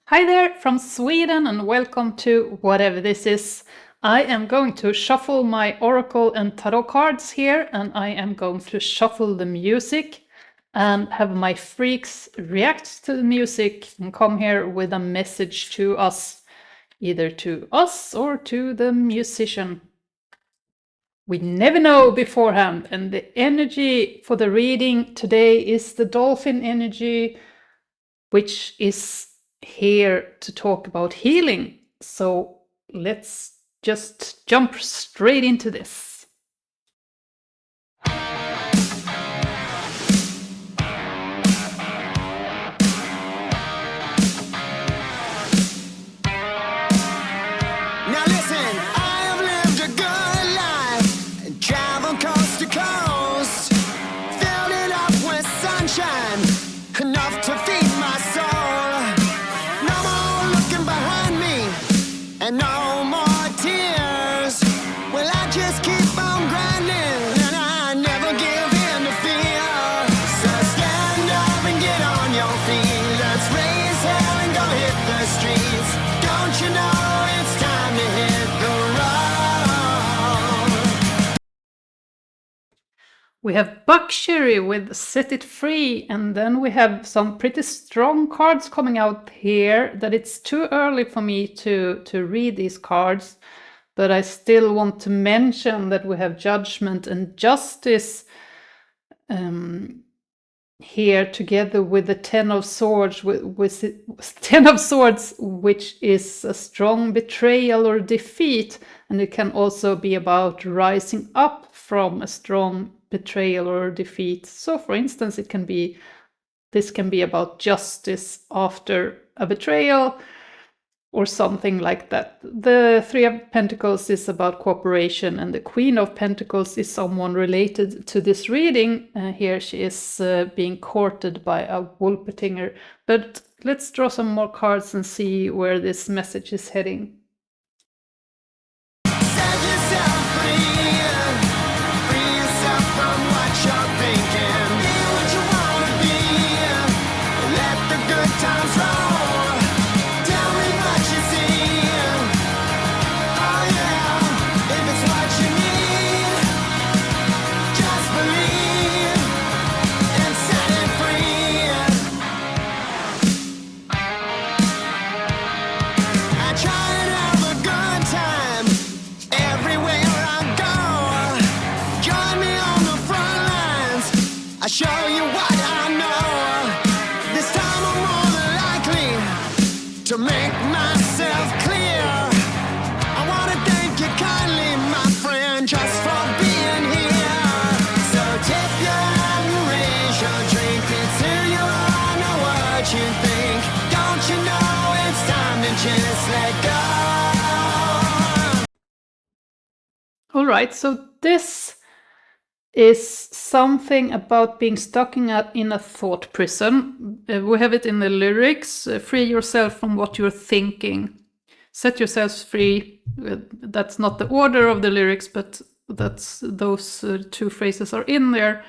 Hi there from Sweden and welcome to whatever this is. I am going to shuffle my oracle and tarot cards here, and I am going to shuffle the music and have my freaks react to the music and come here with a message to us, either to us or to the musician. We never know beforehand, and the energy for the reading today is the dolphin energy, which is here to talk about healing. So let's just jump straight into this. Now listen, I have lived a good life and traveled coast to coast, filled it up with sunshine, enough to feed my soul. No more looking behind me, and no more tears. Well, I just keep on grinding, and I never give in to fear. So stand up and get on your feet. Let's raise hell and go hit the streets. Don't you know it's time to hit the road? We have Buckcherry with Set It Free, and then we have some pretty strong cards coming out here that it's too early for me to read these cards, but I still want to mention that we have Judgment and Justice here together with the Ten of Swords, Ten of Swords, which is a strong betrayal or defeat, and it can also be about rising up from a strong betrayal or defeat. So, for instance, this can be about justice after a betrayal, or something like that. The Three of Pentacles is about cooperation, and the Queen of Pentacles is someone related to this reading. Here she is being courted by a Wolpertinger. But let's draw some more cards and see where this message is heading. Set yourself free, free yourself from what you're thinking. Be what you wanna be, let the good times roll. Tell me what you see, oh yeah, if it's what you need, just believe and set it free. I try and have a good time everywhere I go. Join me on the front lines, I show you what I know. This time I'm more than likely to make myself clear. I wanna thank you kindly, my friend, just for being here. So tip your hat and raise your drink. It's who you are, know what you think. Don't you know it's time to just let go? All right, so this is something about being stuck in a thought prison. We have it in the lyrics. Free yourself from what you're thinking. Set yourselves free. That's not the order of the lyrics, but those two phrases are in there.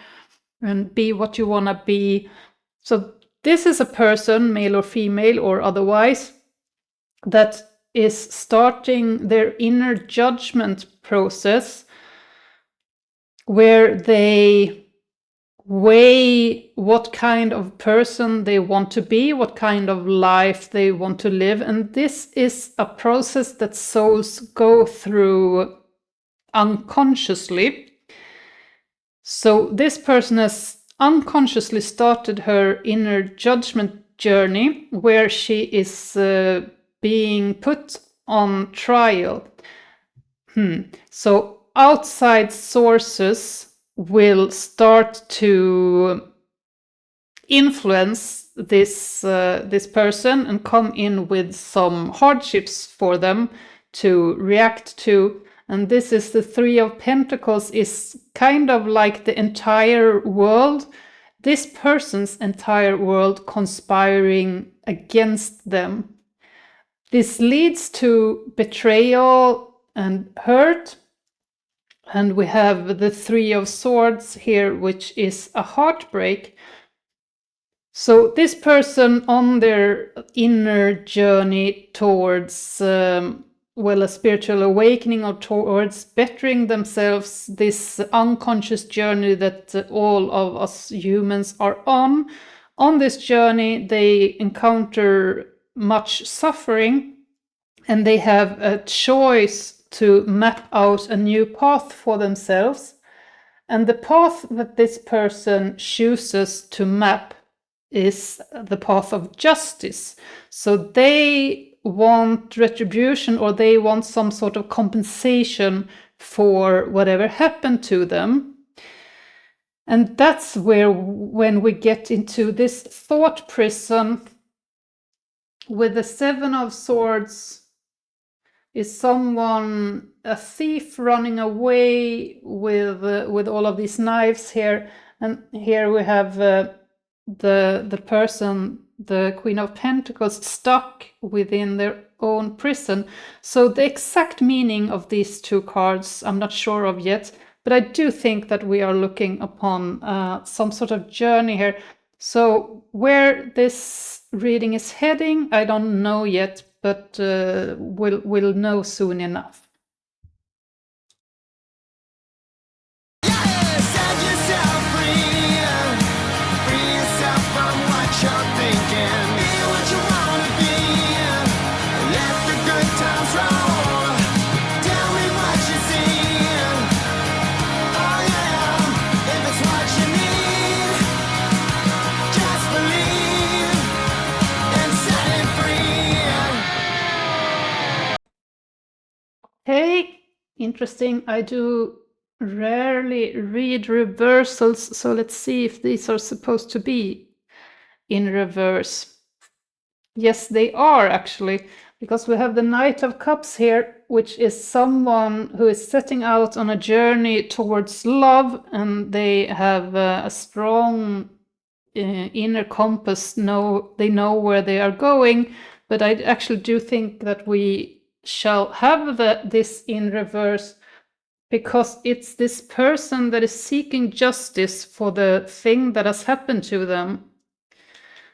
And be what you want to be. So this is a person, male or female or otherwise, that is starting their inner judgment process, where they weigh what kind of person they want to be, what kind of life they want to live. And this is a process that souls go through unconsciously. So this person has unconsciously started her inner judgment journey, where she is being put on trial. So outside sources will start to influence this person and come in with some hardships for them to react to. And this is the Three of Pentacles, is kind of like the entire world, this person's entire world conspiring against them. This leads to betrayal and hurt. And we have the Three of Swords here, which is a heartbreak. So this person on their inner journey towards a spiritual awakening or towards bettering themselves, this unconscious journey that all of us humans are on this journey, they encounter much suffering, and they have a choice to map out a new path for themselves. And the path that this person chooses to map is the path of justice. So they want retribution, or they want some sort of compensation for whatever happened to them. And that's where, when we get into this thought prison with the Seven of Swords, is someone, a thief running away with all of these knives here. And here we have the person, the Queen of Pentacles, stuck within their own prison. So the exact meaning of these two cards I'm not sure of yet, but I do think that we are looking upon some sort of journey here. So where this reading is heading, I don't know yet, but we'll know soon enough. Set yourself free. Free yourself from what you're thinking. Be what you wanna be. Let the good times roll. Tell me what you see. Oh yeah, if it's what you need, just believe and set it free. Hey, interesting. I do rarely read reversals, so let's see if these are supposed to be in reverse. Yes, they are actually, because we have the Knight of Cups here, which is someone who is setting out on a journey towards love, and they have a strong inner compass. They know where they are going, but I actually do think that we shall have this in reverse, because it's this person that is seeking justice for the thing that has happened to them,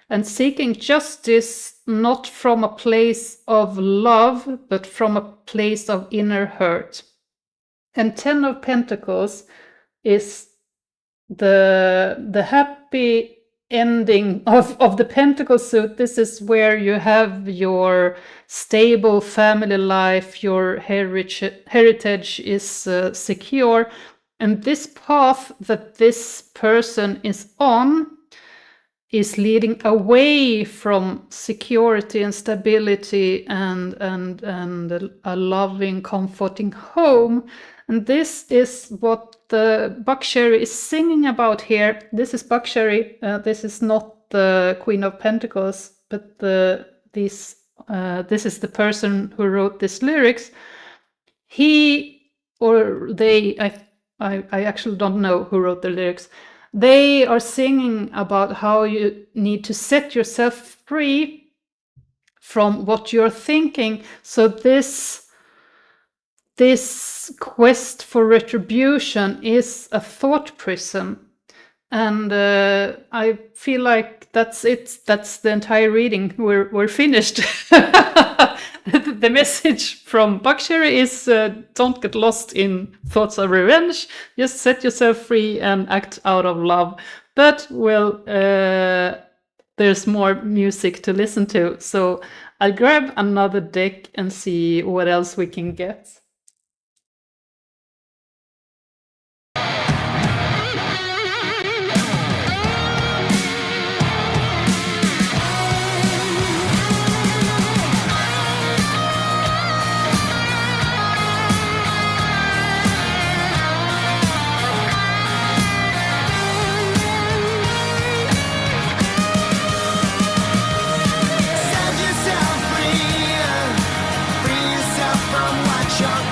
and seeking justice not from a place of love, but from a place of inner hurt. And Ten of Pentacles is the happy ending of the Pentacle suit. This is where you have your stable family life, your heritage is secure, and this path that this person is on is leading away from security and stability and a loving, comforting home. And this is what the Buckcherry is singing about here. This is Buckcherry. This is not the Queen of Pentacles, but this is the person who wrote these lyrics. He or they, I actually don't know who wrote the lyrics. They are singing about how you need to set yourself free from what you're thinking. So this quest for retribution is a thought prison. And I feel like that's it. That's the entire reading. We're finished. The message from Buckcherry is don't get lost in thoughts of revenge. Just set yourself free and act out of love. But there's more music to listen to. So I'll grab another deck and see what else we can get. Set yourself free. Free yourself from what you're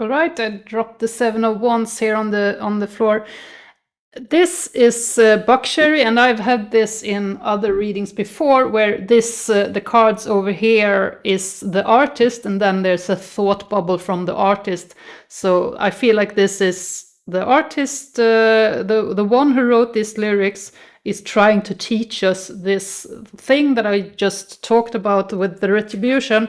All right, I dropped the 7 of Wands here on the floor. This is Buckcherry, and I've had this in other readings before, where this the cards over here is the artist, and then there's a thought bubble from the artist. So I feel like this is the artist, the one who wrote these lyrics is trying to teach us this thing that I just talked about with the retribution.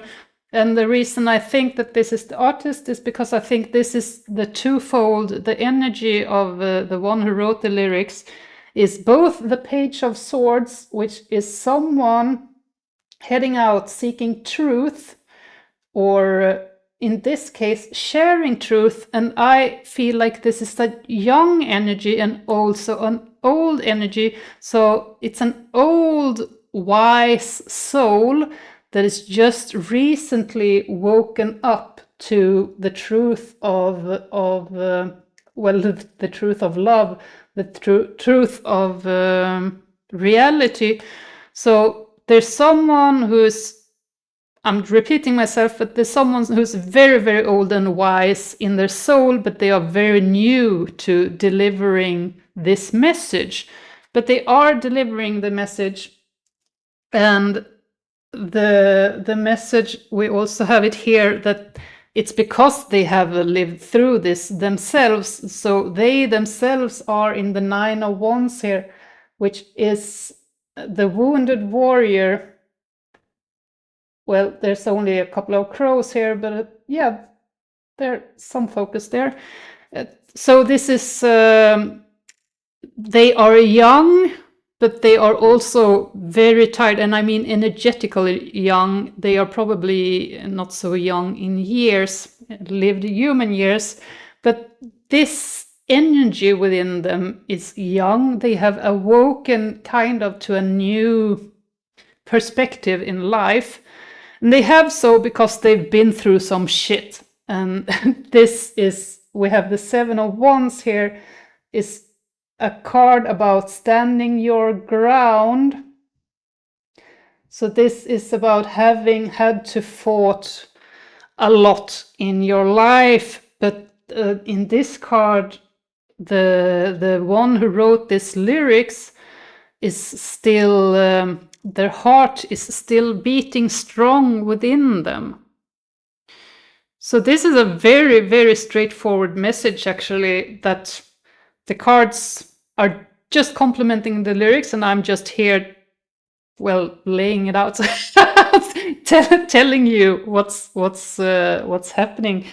And the reason I think that this is the artist is because I think this is the twofold, the energy of the one who wrote the lyrics is both the Page of Swords, which is someone heading out seeking truth, or in this case, sharing truth. And I feel like this is a young energy and also an old energy. So it's an old, wise soul that is just recently woken up to the truth of the truth of love, the truth of reality. So there's someone who's, I'm repeating myself, but there's someone who's very, very old and wise in their soul, but they are very new to delivering this message. But they are delivering the message, and the message, we also have it here, that it's because they have lived through this themselves. So they themselves are in the 9 of Wands here, which is the wounded warrior. Well, there's only a couple of crows here, but yeah, there's some focus there. So this is, they are young, but they are also very tired, and I mean energetically young. They are probably not so young in years, lived human years, but this energy within them is young. They have awoken kind of to a new perspective in life, and they have so because they've been through some shit. And this is, we have the 7 of Wands here, is a card about standing your ground. So this is about having had to fought a lot in your life, but in this card, the one who wrote this lyrics is still, their heart is still beating strong within them. So this is a very, very straightforward message, actually, that the cards are just complementing the lyrics, and I'm just here, well, laying it out, telling you what's happening.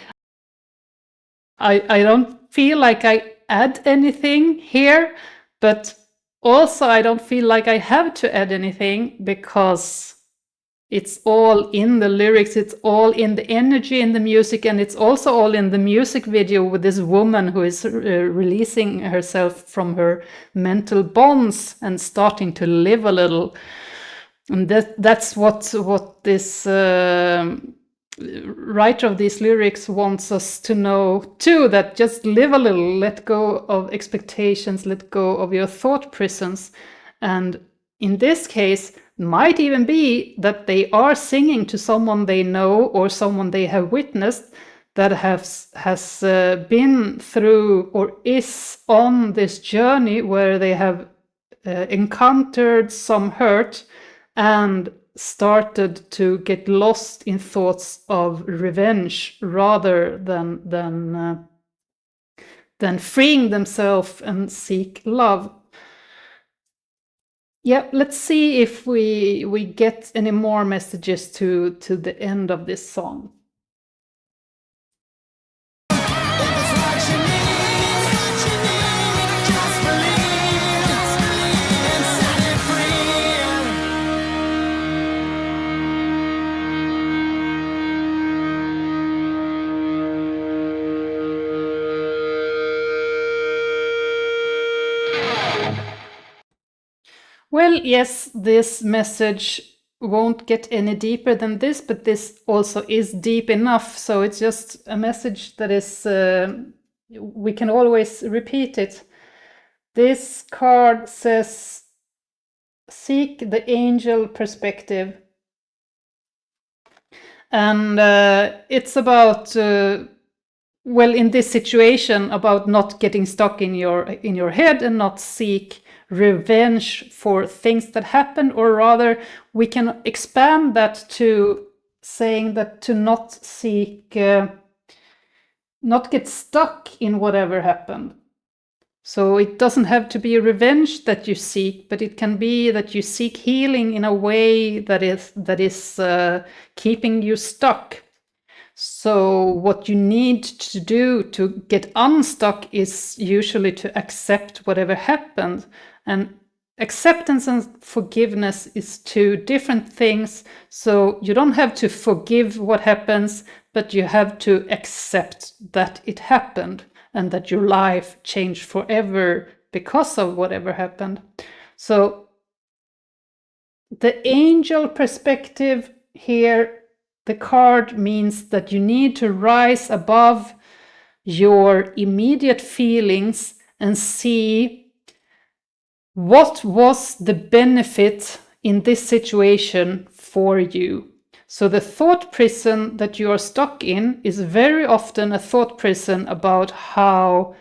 I don't feel like I add anything here, but also I don't feel like I have to add anything, because it's all in the lyrics, it's all in the energy in the music, and it's also all in the music video with this woman who is releasing herself from her mental bonds and starting to live a little. And that's what this writer of these lyrics wants us to know too, that just live a little, let go of expectations, let go of your thought prisons. And in this case, might even be that they are singing to someone they know or someone they have witnessed that has been through or is on this journey where they have encountered some hurt and started to get lost in thoughts of revenge rather than freeing themselves and seek love. Yeah, let's see if we get any more messages to the end of this song. Well, yes, this message won't get any deeper than this, but this also is deep enough. So it's just a message that is, we can always repeat it. This card says, seek the angel perspective. And it's about well, in this situation about not getting stuck in your head and not seek revenge for things that happened, or rather we can expand that to saying that to not seek, not get stuck in whatever happened. So it doesn't have to be revenge that you seek, but it can be that you seek healing in a way that is keeping you stuck. So what you need to do to get unstuck is usually to accept whatever happened. And acceptance and forgiveness is two different things. So you don't have to forgive what happens, but you have to accept that it happened and that your life changed forever because of whatever happened. So the angel perspective here, the card means that you need to rise above your immediate feelings and see what was the benefit in this situation for you. So the thought prison that you are stuck in is very often a thought prison about how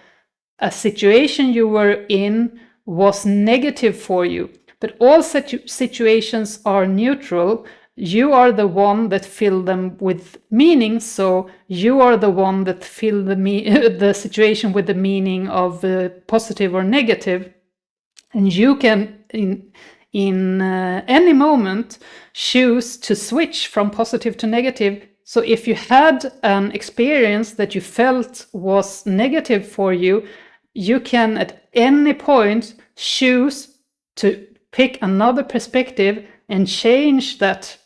a situation you were in was negative for you. But all situations are neutral. You are the one that fill them with meaning. So you are the one that fill the situation with the meaning of positive or negative. And you can, in any moment, choose to switch from positive to negative. So if you had an experience that you felt was negative for you, you can at any point choose to pick another perspective and change that,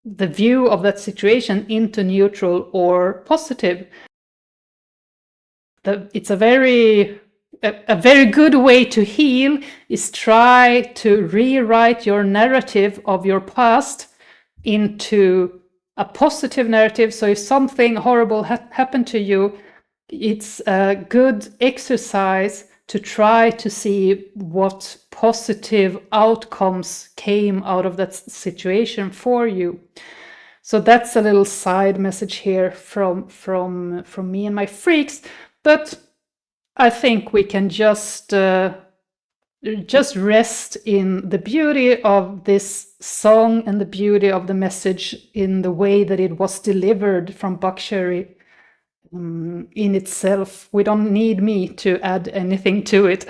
the view of that situation, into neutral or positive. It's a very good way to heal is try to rewrite your narrative of your past into a positive narrative. So if something horrible happened to you, it's a good exercise to try to see what positive outcomes came out of that situation for you. So that's a little side message here from me and my freaks. But I think we can just rest in the beauty of this song and the beauty of the message in the way that it was delivered from Buckcherry in itself. We don't need me to add anything to it.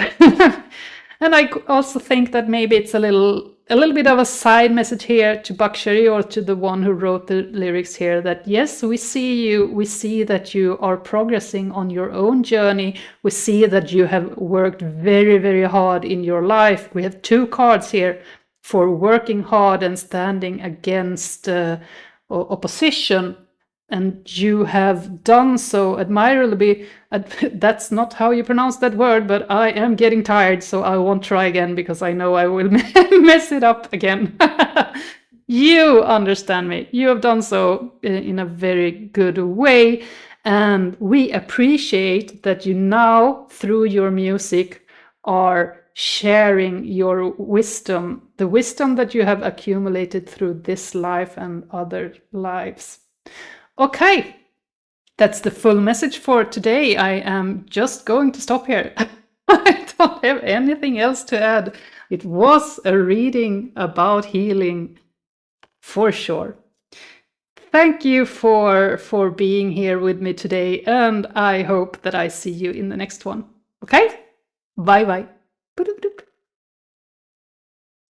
And I also think that maybe it's a little bit of a side message here to Buckcherry, or to the one who wrote the lyrics here, that yes, we see you, we see that you are progressing on your own journey. We see that you have worked very, very hard in your life. We have two cards here for working hard and standing against opposition. And you have done so admirably. That's not how you pronounce that word, but I am getting tired, so I won't try again because I know I will mess it up again. You understand me. You have done so in a very good way. And we appreciate that you now, through your music, are sharing your wisdom, the wisdom that you have accumulated through this life and other lives. Okay, that's the full message for today. I am just going to stop here. I don't have anything else to add. It was a reading about healing for sure. Thank you for being here with me today, and I hope that I see you in the next one. Okay? Bye-bye.